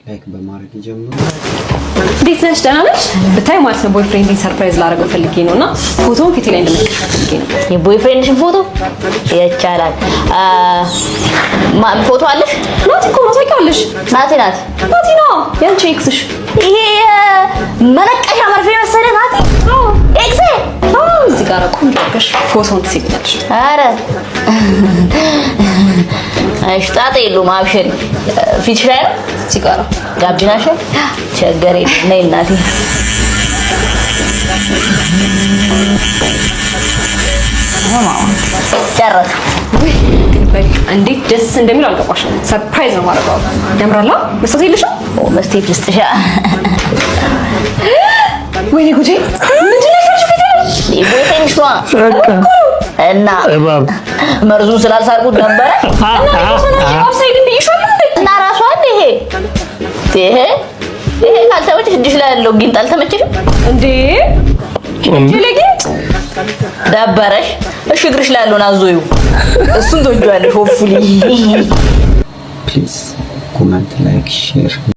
ላይክ በማድረግ ይጀምሩ። እንዴት ነሽ? ደህና ነሽ? ብታይ ማለት ነው ቦይፍሬንድን ሰርፕራይዝ ላደርገው ፈልጌ ነውና ፎቶውን ፊት ላይ እንደምትልክ ፈልጌ ነው። የቦይፍሬንድሽን ፎቶ ይቻላል? ፎቶ አለሽ? ናቲ እኮ ነው ታውቂዋለሽ? ናቲ ነው ያንቺ ኤክስሽ። ይሄ መነቀሻ መርፌ መሰለ ናቲ? አዎ ኤክስ። እዚህ ጋር ቆንጆ አድርገሽ ፎቶውን ትስይኛለሽ። ኧረ ጣጣ የለውም አብሽሪ። ፊትሽ ላይ ነው እዚህ ጋር ጋቢናሽ ቸገር የለም። ነይ እናቴ ጨረሰ። እንዴት ደስ እንደሚል አልገባሽም። ሰርፕራይዝ ነው ማድረጋው። ያምራላ። መስጠት የለሽም? መስጠት ልስጥሻ። ወይኔ ጉዴ! ምንድን ነው ያልሽው? ቦይፍሬንድሽ ነዋ እና መርዙን ስላልሳልኩት ነበረ እና ራሷ ይሄ ካልተመቸሽ እጅሽ ላይ ያለው ጊንጥ አልተመቸሽም እንዴ? ለጊንጥ ደበረሽ? እሺ እግርሽ ላይ ያለውን አዞዩ እሱን ትወጂዋለሽ። ሆፕፉሊ ፕሊዝ ኮሜንት፣ ላይክ፣ ሼር